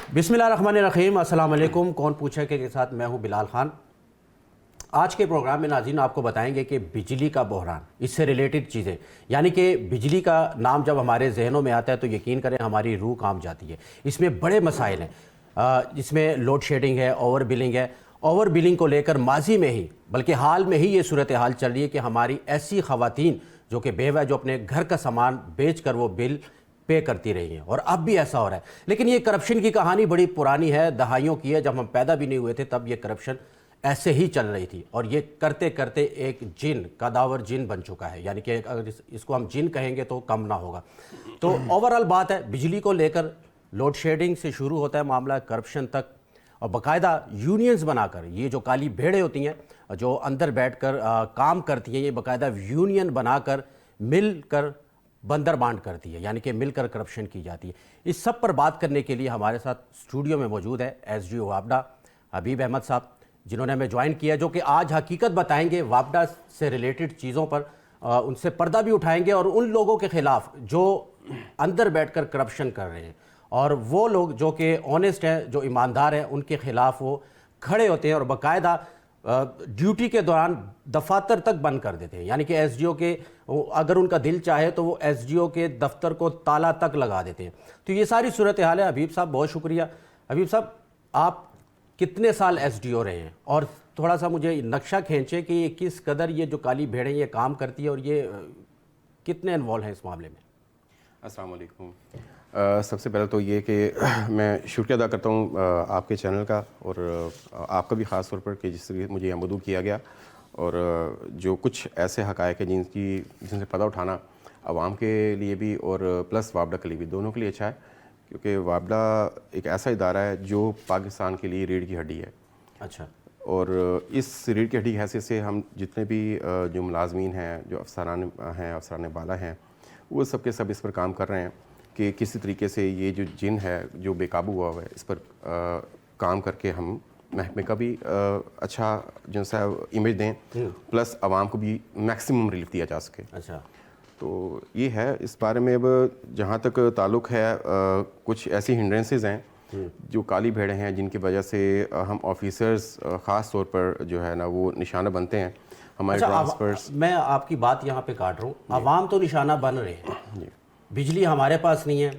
बिस्मिल्लाहिर्रहमानिर्रहीम, अस्सलाम वालेकुम। कौन पूछे के साथ मैं हूं बिलाल खान। आज के प्रोग्राम में नाज़रीन आपको बताएंगे कि बिजली का बहरान, इससे रिलेटेड चीज़ें, यानी कि बिजली का नाम जब हमारे जहनों में आता है तो यकीन करें हमारी रूह कांप जाती है। इसमें बड़े मसाइल हैं, इसमें लोड शेडिंग है, ओवर बिलिंग है। ओवर बिलिंग को लेकर माजी में ही बल्कि हाल में ही ये सूरत हाल चल रही है कि हमारी ऐसी ख़वातीन जो कि बेवा, जो अपने घर का सामान बेच कर वो बिल पे करती रही हैं, और अब भी ऐसा हो रहा है। लेकिन ये करप्शन की कहानी बड़ी पुरानी है, दहाइयों की है। जब हम पैदा भी नहीं हुए थे तब ये करप्शन ऐसे ही चल रही थी, और ये करते करते एक जिन, कदावर जिन बन चुका है। यानी कि अगर इसको हम जिन कहेंगे तो कम ना होगा। तो ओवरऑल बात है, बिजली को लेकर लोड शेडिंग से शुरू होता है मामला, करप्शन तक, और बाकायदा यूनियंस बनाकर, ये जो काली भेड़ें होती हैं जो अंदर बैठकर काम करती हैं, ये बाकायदा यूनियन बनाकर मिलकर बंदर बांट करती है, यानी कि मिलकर करप्शन की जाती है। इस सब पर बात करने के लिए हमारे साथ स्टूडियो में मौजूद है एसडीओ वापडा हबीब अहमद साहब, जिन्होंने हमें ज्वाइन किया, जो कि आज हकीकत बताएंगे वापडा से रिलेटेड चीज़ों पर, उनसे पर्दा भी उठाएंगे और उन लोगों के ख़िलाफ़ जो अंदर बैठकर करप्शन कर रहे हैं, और वो लोग जो कि ऑनेस्ट हैं, जो ईमानदार हैं, उनके ख़िलाफ़ वो खड़े होते हैं और बाकायदा ड्यूटी के दौरान दफातर तक बंद कर देते हैं। यानी कि एसडीओ के, अगर उनका दिल चाहे तो वो एसडीओ के दफ्तर को ताला तक लगा देते हैं। तो ये सारी सूरत हाल है। हबीब साहब बहुत शुक्रिया। हबीब साहब, आप कितने साल एसडीओ रहे हैं, और थोड़ा सा मुझे नक्शा खींचे कि ये किस कदर ये जो काली भेड़ें ये काम करती है, और ये कितने इन्वॉल्व हैं इस मामले में? अस्सलाम वालेकुम। सबसे पहले तो ये कि मैं शुक्रिया अदा करता हूँ आपके चैनल का, और आपका भी ख़ास तौर पर कि जिस तरीके मुझे मदऊ किया गया, और जो कुछ ऐसे हक़ाइक़ हैं जिनसे पर्दा उठाना आवाम के लिए भी और प्लस वापडा के लिए भी, दोनों के लिए अच्छा है। क्योंकि वापडा एक ऐसा इदारा है जो पाकिस्तान के लिए रीढ़ की हड्डी है। अच्छा। और इस रीढ़ की हड्डी की हैसियत से हम जितने भी जो मुलाजमीन हैं, जो अफसरान बाला हैं, वो सब के सब इस पर काम कर रहे हैं कि किसी तरीके से ये जो जिन है जो बेकाबू हुआ हुआ है, इस पर काम करके हम महकमे का भी अच्छा जो सा इमेज दें, प्लस आवाम को भी मैक्सिमम रिलीफ दिया जा सके। अच्छा। तो ये है इस बारे में। अब जहाँ तक ताल्लुक़ है, कुछ ऐसी हिंड्रेंसेस हैं जो काली भेड़ें हैं जिनकी वजह से हम ऑफिसर्स ख़ास तौर पर जो है ना वो निशाना बनते हैं हमारे ट्रांसफर्स। मैं आपकी बात यहाँ पे काट रहा हूँ। आवाम तो निशाना बन रहे हैं, बिजली हमारे पास नहीं है,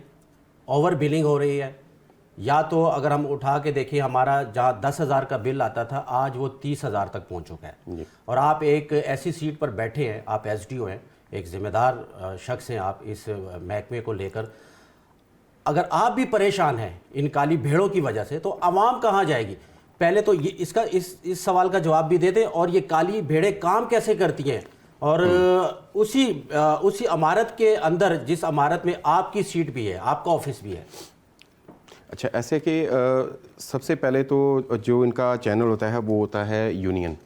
ओवर बिलिंग हो रही है। या तो अगर हम उठा के देखिए, हमारा जहाँ 10,000 का बिल आता था आज वो 30,000 तक पहुँच चुका है। और आप एक ऐसी सीट पर बैठे हैं, आप एसडीओ हैं, एक ज़िम्मेदार शख्स हैं आप इस महकमे को लेकर। अगर आप भी परेशान हैं इन काली भेड़ों की वजह से, तो आवाम कहाँ जाएगी? पहले तो ये इसका इस सवाल का जवाब भी दे दें, और ये काली भेड़ें काम कैसे करती हैं, और उसी इमारत के अंदर, जिस इमारत में आपकी सीट भी है, आपका ऑफिस भी है। अच्छा, ऐसे कि सबसे पहले तो जो इनका चैनल होता है वो होता है यूनियन।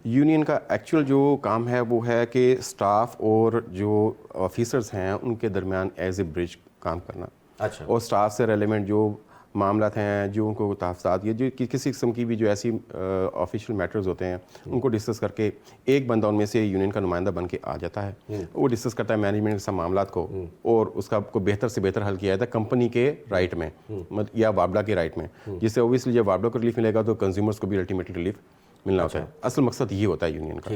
यूनियन का एक्चुअल जो काम है वो है कि स्टाफ और जो ऑफिसर्स हैं उनके दरमियान एज ए ब्रिज काम करना। अच्छा। और स्टाफ से रेलेवेंट जो मामलात हैं, जो उनको तहफ़्ज़ात, ये जो किसी किस्म की भी जो ऐसी ऑफिशियल मैटर्स होते हैं उनको डिस्कस करके एक बंदा उनमें से यूनियन का नुमाइंदा बन के आ जाता है। वो डिस्कस करता है मैनेजमेंट के सब मामलात को, और उसका को बेहतर से बेहतर हल किया जाता है कंपनी के राइट में या वापडा के राइट में, जिससे ओबियसली जब वापडा को रिलीफ मिलेगा तो कंज्यूमर्स को भी अल्टीमेटली रिलीफ मिलना होता है। असल मकसद ये होता है यूनियन का।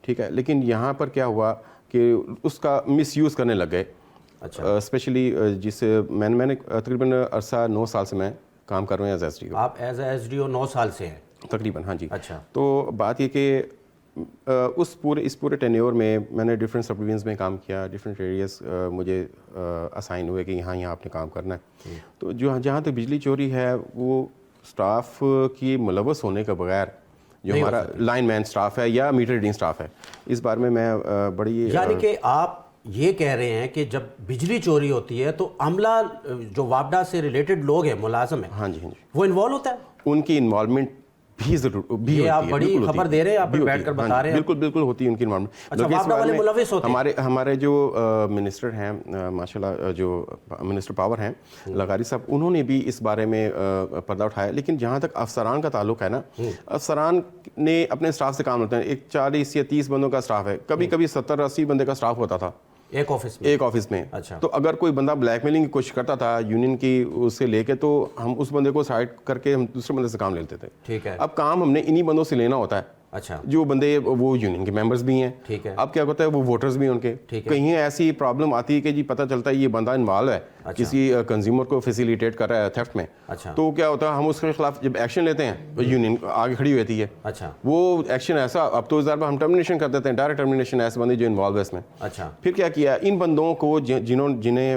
ठीक है। लेकिन यहाँ पर क्या हुआ कि उसका मिसयूज़ करने लग गए। अच्छा। स्पेशली जिस मैंने तकरीबन अरसा 9 साल से मैं काम कर रहा हूँ एज एसडीओ। आप एज एसडीओ 9 साल से हैं तकरीबन? हाँ जी। अच्छा। तो बात ये कि इस पूरे टेन्योर में मैंने डिफरेंट सब डिवीजन्स में काम किया, डिफरेंट एरियाज मुझे असाइन हुए कि यहाँ आपने काम करना है। तो जहाँ तक बिजली चोरी है, वो स्टाफ की मुलव्वस होने के बगैर जो हमारा लाइनमैन स्टाफ है या मीटर रीडिंग स्टाफ है, इस बारे में मैं बड़ी, यानी कि आप ये कह रहे हैं कि जब बिजली चोरी होती है तो अमला जो वापडा से रिलेटेड लोग हैं, मुलाजम है, हाँ जी, वो इन्वॉल्व होता है? उनकी इन्वॉल्वमेंट भी जरूर भी ये आप बड़ी खबर दे रहे हैं, आप बैठकर बता रहे हैं। बिल्कुल होती है उनकी इन्वॉल्वमेंट। अच्छा, वापडा वाले मुलव्विस होते हैं? हमारे जो मिनिस्टर हैं माशाल्लाह, जो मिनिस्टर पावर हैं लगारी साहब, उन्होंने भी इस बारे में पर्दा उठाया। लेकिन जहाँ तक अफसरान का ताल्लुक है ना, अफसरान ने अपने स्टाफ से काम होता है। एक 40 या 30 बंदों का स्टाफ है, कभी 70-80 बंदे का स्टाफ होता था। एक ऑफिस में? एक ऑफिस में। अच्छा। तो अगर कोई बंदा ब्लैकमेलिंग की कोशिश करता था यूनियन की उससे लेके, तो हम उस बंदे को साइड करके हम दूसरे बंदे से काम ले लेते थे। ठीक है। अब काम हमने इन्हीं बंदों से लेना होता है। अच्छा। जो बंदे वो यूनियन के मेंबर्स भी हैं। ठीक है। अब क्या होता है, वो वोटर्स भी हैं उनके। कहीं ऐसी प्रॉब्लम आती है कि जी पता चलता है ये बंदा इन्वॉल्व है, किसी कंज्यूमर को फैसिलिटेट कर रहा है थेफ्ट में। अच्छा। तो क्या होता है, हम उसके खिलाफ जब एक्शन लेते हैं तो यूनियन आगे खड़ी रहती है। अच्छा। वो एक्शन ऐसा, अब तो इस बार हम टर्मिनेशन कर देते हैं, डायरेक्ट टर्मिनेशन, ऐसे बंदे जो इन्वॉल्व है इसमें। अच्छा। फिर क्या किया, इन बंदों को जिन्हें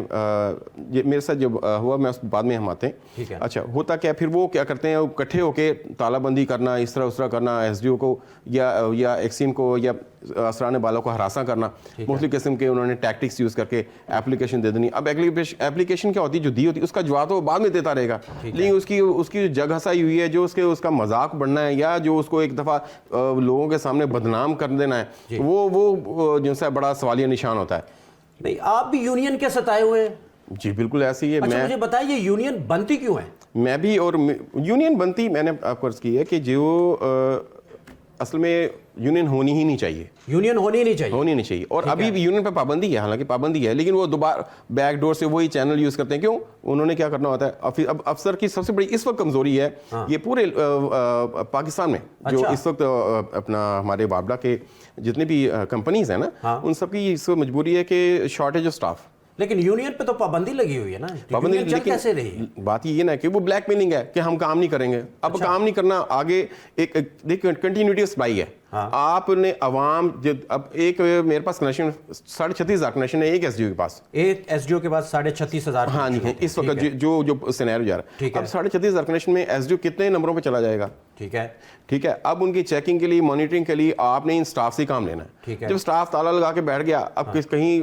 मेरे साथ जब हुआ, मैं उस बाद में हम आते हैं। ठीक है। अच्छा, होता क्या, फिर वो क्या करते हैं, इकट्ठे होकर तालाबंदी करना, इस तरह उस तरह करना, एसडीओ को या एक्सिम को या असराने वालों को हरासा करना, मुख्तलिफ किस्म के उन्होंने टैक्टिक्स यूज़ करके एप्लीकेशन दे देनी। अब एप्लीकेशन क्या होती है, जो दी होती है उसका जवाब तो वो बाद में देता रहेगा, लेकिन उसकी जो जग हंसाई हुई है, जो उसका मजाक बढ़ना है या जो उसको एक दफ़ा लोगों के सामने बदनाम कर देना है, वो जो सा बड़ा सवालिया निशान होता है। नहीं, आप भी यूनियन के सताए हुए हैं? जी बिल्कुल ऐसी ही है। अच्छा, मुझे बताइए यूनियन बनती क्यों है? मैं भी, और यूनियन बनती, मैंने आपको अर्ज की है कि जो असल में यूनियन होनी ही नहीं चाहिए। यूनियन होनी नहीं चाहिए? होनी नहीं चाहिए। और अभी भी यूनियन पे पाबंदी है, हालांकि पाबंदी है, लेकिन वो दोबारा बैक डोर से वही चैनल यूज़ करते हैं। क्यों? उन्होंने क्या करना होता है, अब अफसर की सबसे बड़ी इस वक्त कमज़ोरी है। ये पूरे पाकिस्तान में जो इस वक्त अपना हमारे वाबडा के जितने भी कंपनीज हैं ना, उन सबकी इस वक्त मजबूरी है कि शॉर्टेज ऑफ स्टाफ। लेकिन यूनियन पे तो पाबंदी लगी हुई है ना, पाबंदी, लेकिन कैसे रही? बात ये ना कि वो ब्लैकमेलिंग है कि हम काम नहीं करेंगे। अब काम नहीं करना, आगे एक कंटिन्यूटी ऑफ सप्लाई है। आपने अवाम, अब एक मेरे पास कनेक्शन 36,500 कनेक्शन है एक एसडीओ के पास। एक एसडीओ के पास 36,500? हाँ जी, इस वक्त जो सिनेरियो जा रहा है। अब 36,500 कनेक्शन में एसडीओ कितने नंबरों पे चला जाएगा? ठीक है। ठीक है। अब उनकी चेकिंग के लिए, मॉनिटरिंग के लिए आपने इन स्टाफ से काम लेना है। ठीक है। जब स्टाफ ताला लगा के बैठ गया, अब कहीं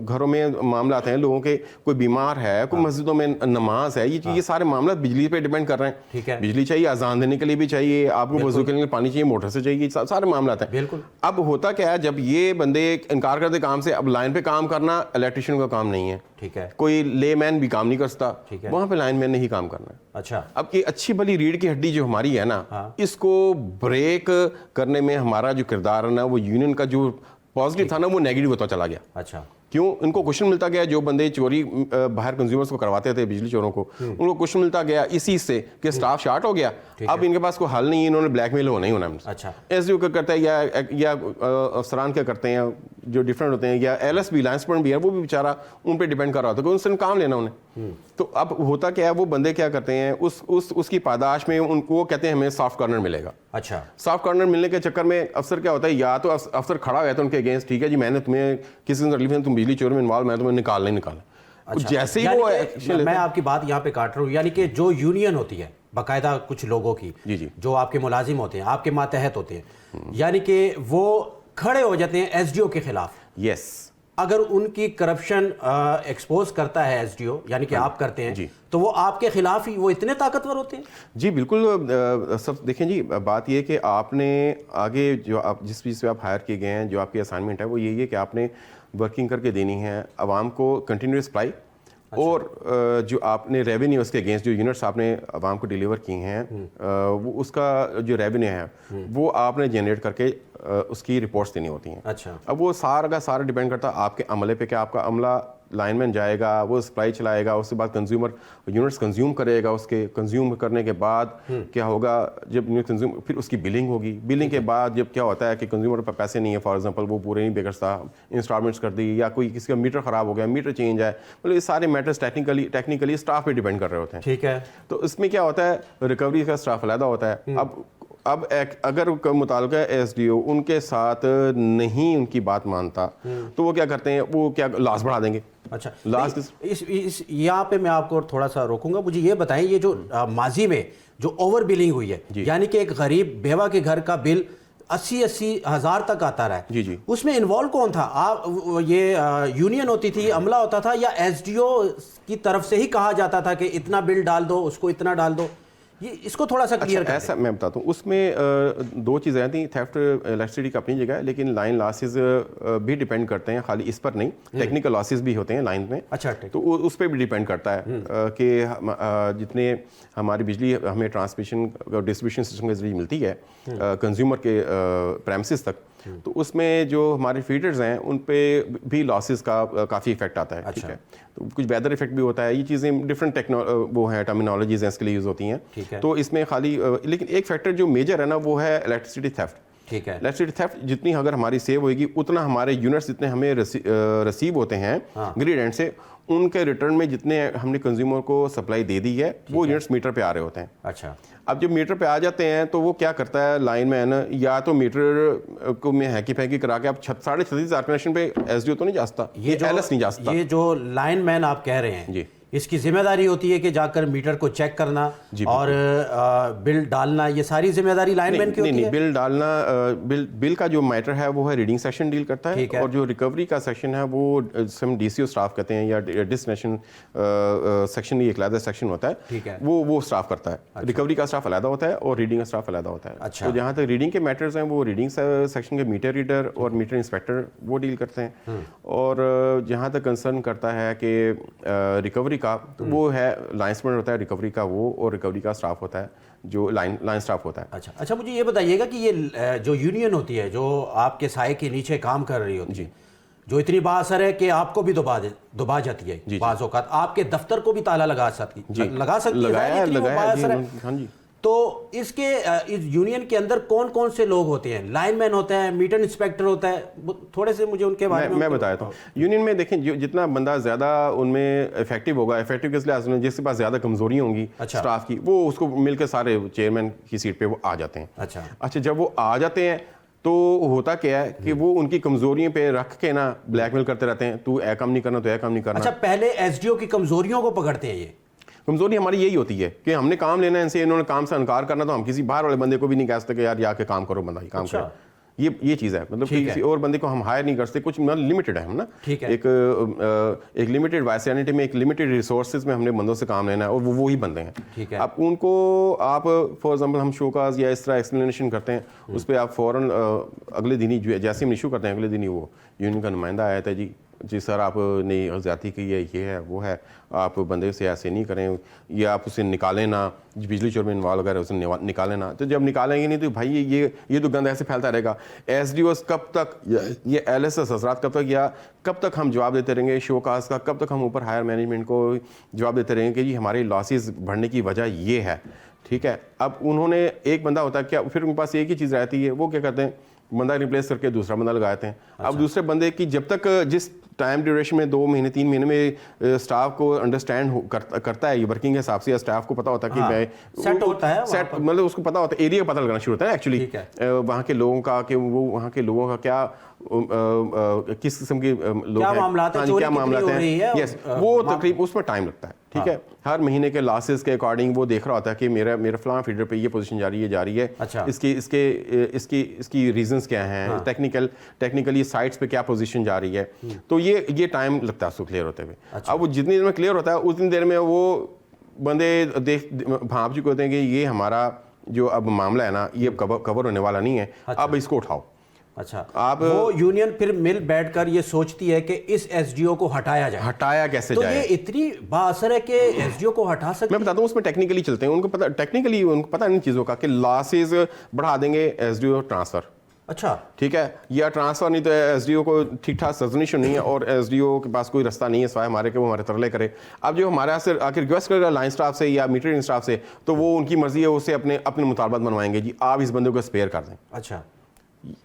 घरों में मामला आते हैं लोगों के, कोई बीमार है, कोई मस्जिदों में नमाज है, ये सारे मामला बिजली पे डिपेंड कर रहे हैं। ठीक है। बिजली चाहिए, अजान देने के लिए भी चाहिए, आपको वजू के लिए पानी चाहिए, मोटर से चाहिए, सारे मामला आते हैं। बिल्कुल। अब होता क्या है, जब ये बंदे इनकार करते काम से, अब लाइन पे काम करना इलेक्ट्रिशियन का काम नहीं है। ठीक है। कोई लेमैन भी काम नहीं कर सकता, वहां पे लाइनमैन ने ही काम करना है। अच्छा। अब ये अच्छी भली रीढ़ की हड्डी जो हमारी है ना, इसको ब्रेक करने में हमारा जो किरदार है ना, वो यूनियन का जो पॉजिटिव था ना, वो नेगेटिव होता चला गया। अच्छा। क्यों? इनको क्वेश्चन मिलता गया, जो बंदे चोरी बाहर कंज्यूमर्स को करवाते थे, बिजली चोरों को, उनको क्वेश्चन मिलता गया इसी से कि स्टाफ शार्ट हो गया। अब इनके पास कोई हल नहीं है, इन्होंने ब्लैकमेल होना ही होना है। अच्छा। एसडीओ क्या करता है, या अफसरान क्या करते हैं जो डिफरेंट होते हैं, या एलएस भी, लाइन्स भी है, वो भी बेचारा उन पर डिपेंड कर रहा होता है, उनसे काम लेना उन्हें। तो अब होता क्या है, वो बंदे क्या करते हैं, उसकी पादाश में उनको कहते हैं हमें सॉफ्ट कॉर्नर मिलेगा। अच्छा। सॉफ्ट कॉर्नर मिलने के चक्कर में अफसर क्या होता है, या तो अफसर खड़ा हुआ है तो उनके अगेंस्ट, ठीक है जी मैंने तुम्हें किसी दिन तकलीफ है, तुम बिजली चोरी में इन्वॉल्व, मैं तुम्हें निकालना ही निकालना। अच्छा। जैसे ही वो एक्शन, मैं आपकी बात यहाँ पे काट रहा हूँ, यानी कि जो यूनियन होती है बाकायदा कुछ लोगों की, जी, जो आपके मुलाजिम होते हैं, आपके मातहत होते हैं, यानी कि वो खड़े हो जाते हैं एसडीओ के खिलाफ। यस। अगर उनकी करप्शन एक्सपोज करता है एसडीओ, यानी कि आप करते हैं जी, तो वो आपके खिलाफ ही, वो इतने ताकतवर होते हैं? जी बिल्कुल। सब देखें जी, बात यह कि आपने आगे जो आप जिस चीज़ पे आप हायर किए गए हैं, जो आपकी असाइनमेंट है, वो यही है कि आपने वर्किंग करके देनी है आवाम को कंटिन्यूस सप्लाई। अच्छा। और जो आपने रेवेन्यू उसके अगेंस्ट जो यूनिट्स आपने आवाम को डिलीवर की हैं, वो उसका जो रेवेन्यू है वो आपने जनरेट करके उसकी रिपोर्ट्स देनी होती हैं। अच्छा। अब वो सारा का सारा डिपेंड करता है आपके अमले पे, कि आपका अमला लाइनमैन जाएगा, वो सप्लाई चलाएगा, उसके बाद कंज्यूमर यूनिट्स कंज्यूम करेगा, उसके कंज्यूम करने के बाद क्या होगा, जब यूनिट कंज्यूम, फिर उसकी बिलिंग होगी, बिलिंग के बाद जब क्या होता है कि कंज्यूमर पर पैसे नहीं है, फॉर एग्जांपल वो पूरे नहीं बेचता, इंस्टॉलमेंट्स कर दी, या कोई किसी का मीटर ख़राब हो गया, मीटर चेंज है, मतलब ये सारे मैटर्स टेक्निकली स्टाफ पे डिपेंड कर रहे होते हैं। ठीक है। तो इसमें क्या होता है, रिकवरी का स्टाफ अलग होता है। अब अगर मुताल्लिका एसडीओ उनके साथ नहीं उनकी बात मानता, तो वो क्या करते हैं, वो क्या लाश बढ़ा देंगे। अच्छा। लास्ट इस यहाँ पे मैं आपको थोड़ा सा रोकूंगा। मुझे ये बताएं, ये जो माजी में जो ओवर बिलिंग हुई है, यानी कि एक गरीब बेवा के घर का बिल 80-80 हज़ार तक आता रहा है, जी जी, उसमें इन्वॉल्व कौन था? आप ये यूनियन होती थी, अमला होता था, या एसडीओ की तरफ से ही कहा जाता था कि इतना बिल डाल दो, उसको इतना डाल दो? ये इसको थोड़ा सा क्लियर कर ऐसा मैं बताता हूँ। उसमें दो चीज़ें थी, थेफ्ट इलेक्ट्रिसिटी का अपनी जगह है, लेकिन लाइन लॉसेस भी डिपेंड करते हैं, खाली इस पर नहीं, टेक्निकल लॉसेस भी होते हैं लाइन में। अच्छा। तो उस पर भी डिपेंड करता है कि जितने हमारी बिजली हमें ट्रांसमिशन और डिस्ट्रीब्यूशन सिस्टम के जरिए मिलती है कंज्यूमर के प्रेमिसेस तक, तो उसमें जो हमारे फीडर्स हैं उन पे भी लॉसेस का काफ़ी इफेक्ट आता है। ठीक है, तो कुछ वेदर इफेक्ट भी होता है। ये चीज़ें डिफरेंट वो हैं, टर्मिनोलॉजीज हैं इसके लिए यूज़ होती हैं। तो इसमें खाली लेकिन एक फैक्टर जो मेजर है ना वो है इलेक्ट्रिसिटी थेफ्ट। ठीक है, इलेक्ट्रिसिटी थेफ्ट जितनी अगर हमारी सेव होगी उतना हमारे यूनिट्स जितने हमें रिसीव होते हैं ग्रिड एंड से, उनके रिटर्न में जितने हमने कंज्यूमर को सप्लाई दे दी है वो यूनिट्स मीटर पे आ रहे होते हैं। अच्छा, अब जब मीटर पे आ जाते हैं तो वो क्या करता है लाइनमैन, या तो मीटर को में हैकी फैकी करा के आप 36,500 कनेक्शन पे एसडीओ तो नहीं जाता, ये एलएस नहीं जाता। ये जो लाइनमैन आप कह रहे हैं जी, इसकी जिम्मेदारी होती है कि जाकर मीटर को चेक करना और बिल डालना, ये सारी जिम्मेदारी लाइनमैन की होती है? बिल डालना, बिल का जो मैटर है वो है रीडिंग सेक्शन डील करता है, और जो रिकवरी का सेक्शन है वो हम डीसीओ स्टाफ कहते हैं या डेस्टिनेशन सेक्शन, एक अलग सेक्शन होता है। ठीक है, वो स्टाफ करता है। अच्छा। रिकवरी का स्टाफ अलग होता है और रीडिंग का स्टाफ अलग होता है। अच्छा। तो जहाँ तक रीडिंग के मैटर्स हैं वो रीडिंग सेक्शन के मीटर रीडर और मीटर इंस्पेक्टर वो डील करते हैं। और जहाँ तक कंसर्न करता है कि रिकवरी का, तो वो है लाइन्समैन होता है रिकवरी का वो, और रिकवरी का स्टाफ होता है जो लाइन स्टाफ होता है। अच्छा, मुझे ये बताइएगा कि ये जो यूनियन होती है जो आपके साए के नीचे काम कर रही होती है, जो इतनी बाअसर है कि आपको भी दुबा जाती है, बाज़ औक़ात आपके दफ्तर को भी ताला लगा सकती है, लगाया। तो इसके इस यूनियन के अंदर कौन कौन से लोग होते हैं? लाइनमैन होता है, मीटर इंस्पेक्टर होता है, थोड़े से मुझे उनके बारे में मैं बताता हूँ। यूनियन में देखें जितना बंदा ज़्यादा उनमें इफेक्टिव होगा, इफेक्टिव किस लिहाज में, जिसके पास ज़्यादा कमजोरी होंगी स्टाफ की, वो उसको मिलकर सारे चेयरमैन की सीट पे वो आ जाते हैं। अच्छा, जब वो आ जाते हैं तो होता क्या है कि वो उनकी कमजोरियों पे रख के ना ब्लैकमेल करते रहते हैं, तू ए काम नहीं करना, तो ए काम नहीं करना। अच्छा, पहले एसडीओ की कमजोरियों को पकड़ते हैं। ये कमजोरी हमारी यही होती है कि हमने काम लेना है इनसे, इन्होंने काम से इनकार करना, तो हम किसी बाहर वाले बंदे को भी नहीं कह सकते कि यार ये आके काम करो, बंदा ही काम करे। ये चीज़ है, मतलब किसी और बंदे को हम हायर नहीं कर सकते, कुछ लिमिटेड है हम ना। एक लिमिटेड वाइसिटी में, एक लिमिटेड रिसोर्सेज में हमने बंदों से काम लेना है, और वो ही बंदे हैं। अब उनको आप फॉर एग्जांपल हम शोकाज या इस तरह एक्सप्लेनेशन करते हैं, उस पर आप फ़ौरन अगले दिन ही जैसे हम इशू करते हैं अगले दिन ही वो यूनियन का नुमाइंदा आया था, जी सर आपने ज़्यादती की है, ये है वो है, आप बंदे से ऐसे नहीं करें, या आप उसे निकालें ना, बिजली चोर में इन्वॉल्व अगर उसे निकालें ना। तो जब निकालेंगे नहीं तो भाई ये तो गंद ऐसे फैलता रहेगा। एसडीओस कब तक, ये एलएसएस हजरात कब तक, या कब तक हम जवाब देते रहेंगे शोकास का, कब तक हम ऊपर हायर मैनेजमेंट को जवाब देते रहेंगे कि जी हमारे लॉसेस बढ़ने की वजह ये है। ठीक है, अब उन्होंने एक बंदा होता है क्या, फिर उनके पास एक ही चीज़ रहती है, वो क्या करते हैं, बंदा रिप्लेस करके दूसरा बंदा लगाते हैं। अब दूसरे बंदे की जब तक जिस टाइम ड्यूरेशन में 2 महीने 3 महीने में स्टाफ को अंडरस्टैंड करता है ये वर्किंग के हिसाब से, या स्टाफ को पता होता है कि मैं सेट होता है, सेट मतलब उसको पता होता है, एरिया पता लगना शुरू होता है एक्चुअली वहाँ के लोगों का, कि वो वहाँ के लोगों का क्या किस किस्म के लोग क्या मामला है, यस, वो तकरीब उसमें टाइम लगता है। ठीक है, हर महीने के लॉसेस के अकॉर्डिंग वो देख रहा होता है कि मेरा फलां फीडर पे ये पोजीशन जा रही है। अच्छा। इसकी रीजंस क्या हैं, टेक्निकली साइट्स पे क्या पोजीशन जा रही है, तो ये टाइम लगता है उसको क्लियर होते हुए। अब वो जितनी देर में क्लियर होता है उतनी देर में वो बंदे भाप चुके होते हैं कि ये हमारा जो अब मामला है ना, ये कवर होने वाला नहीं है। अच्छा। अब इसको उठाओ। अच्छा, आप वो यूनियन फिर मिल बैठकर ये सोचती है कि इस एसडीओ को हटाया कैसे जाए? ये इतनी बाअसर है कि एसडीओ को हटा सकते। मैं बताता हूँ उसमें टेक्निकली चलते हैं, उनको पता नहीं चीज़ों का कि लॉसेस बढ़ा देंगे एसडीओ ट्रांसफर। अच्छा, ठीक है, या ट्रांसफर नहीं तो एसडीओ को ठीक ठाक सजेशन नहीं है, और एसडीओ के पास कोई रास्ता नहीं है सिवाय हमारे के वो हमारे तरले करे। अब जो हमारे से आखिर रिक्वेस्ट करेगा लाइन स्टाफ से या मीटरिंग स्टाफ से, तो वो उनकी मर्जी है, उससे अपने मुतालबात बनवाएंगे, जी आप इस बंदे को स्पेयर कर दें। अच्छा,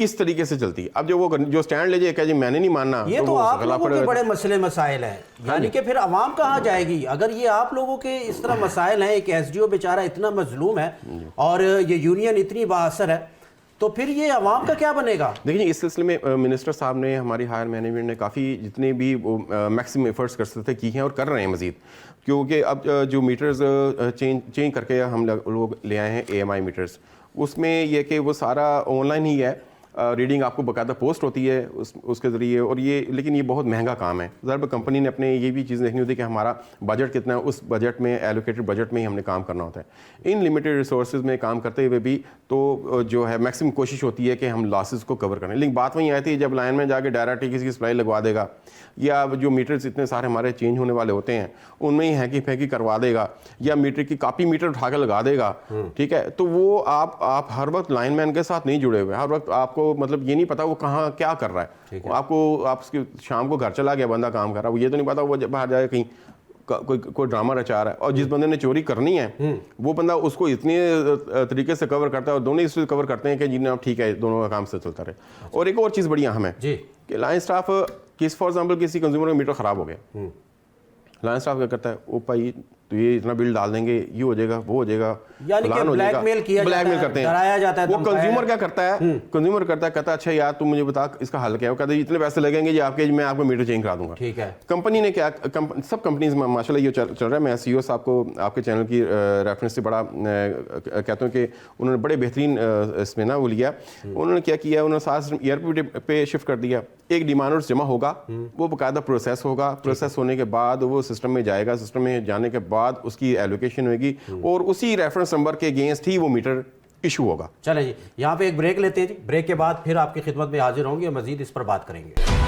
इस तरीके से चलती है। अब जो स्टैंड ले जाए जी मैंने नहीं मानना, ये तो आप लोगों के बड़े मसले मसाइल हैं, यानी कि फिर आवाम कहाँ जाएगी अगर ये आप लोगों के इस तरह मसाइल हैं? एक एसडीओ बेचारा इतना मजलूम है और ये यूनियन इतनी बाअसर है, तो फिर ये आवाम का क्या बनेगा? देखिए, इस सिलसिले में मिनिस्टर साहब ने, हमारी हायर मैनेजमेंट ने काफ़ी जितने भी मैक्सिमम एफर्ट्स कर सकते की हैं और कर रहे हैं मजीद, क्योंकि अब जो मीटर्स चेंज करके हम लोग ले आए हैं AMI मीटर्स, उसमें यह कि वो सारा ऑनलाइन ही है, रीडिंग आपको बाकायदा पोस्ट होती है उसके ज़रिए, और लेकिन ये बहुत महंगा काम है। ज़रूर कंपनी ने अपने ये भी चीज़ देखनी होती है कि हमारा बजट कितना है, उस बजट में एलोकेटेड बजट में ही हमने काम करना होता है। इन लिमिटेड रिसोर्सेज में काम करते हुए भी तो जो है मैक्सिमम कोशिश होती है कि हम लॉसेस को कवर करें, लेकिन बात वहीं आती है जब लाइन में जाके डायरेक्ट किसी की सप्लाई लगवा देगा, या जो मीटर्स इतने सारे हमारे चेंज होने वाले होते हैं उनमें ही हैकी फैकी करवा देगा, या मीटर की कॉपी मीटर उठा के लगा देगा। ठीक है, तो वो आप हर वक्त लाइनमैन के साथ नहीं जुड़े हुए, हर वक्त आपको आपको मतलब ये नहीं पता वो कहाँ क्या कर रहा है। आप उसके शाम को घर चला गया बंदा काम कर रहा है, वो ये तो नहीं पता वो बाहर जाए कहीं कोई ड्रामा रचा रहा है। और जिस बंदे ने चोरी करनी है वो बंदा उसको इतने तरीके से कवर करता है और दोनों इससे कवर करते हैं कि जी ठीक है, दोनों का काम से चलता रहे। और एक और चीज़ बड़ी अहम है कि लाइन स्टाफ फॉर एग्जाम्पल किसी कंज्यूमर का मीटर ख़राब हो गया, लाइन स्टाफ क्या करता है, ओ भाई तो ये इतना बिल डाल देंगे, ये हो जाएगा, वो हो जाएगा, यानी कि ब्लैकमेल किया जाता है, करते हैं, डराया जाता है। वो कंज्यूमर क्या करता है, कंज्यूमर करता है, कहता है अच्छा यार तुम मुझे बता इसका हल क्या है, कहता है इतने पैसे लगेंगे ये आपके, मैं आपको मीटर चेंज करा दूंगा। ठीक है। कंपनी ने क्या, सब कंपनीज में माशाल्लाह ये चल रहा है। मैं सीईओ साहब को आपके चैनल की रेफरेंस से बड़ा कहता हूँ कि उन्होंने बड़े बेहतरीन इसमें ना वो लिया। उन्होंने क्या किया, उन्होंने साथ ERP पे शिफ्ट कर दिया। एक डिमांड नोटिस जमा होगा, वो बाकायदा प्रोसेस होगा, प्रोसेस होने के बाद वो सिस्टम में जाएगा, सिस्टम में जाने के बाद उसकी एलोकेशन होगी और उसी रेफरेंस नंबर के अगेंस्ट ही वो मीटर इशू होगा। चले जी, यहाँ पे एक ब्रेक लेते हैं जी, ब्रेक के बाद फिर आपकी खिदमत में हाजिर होंगे और मजीद इस पर बात करेंगे।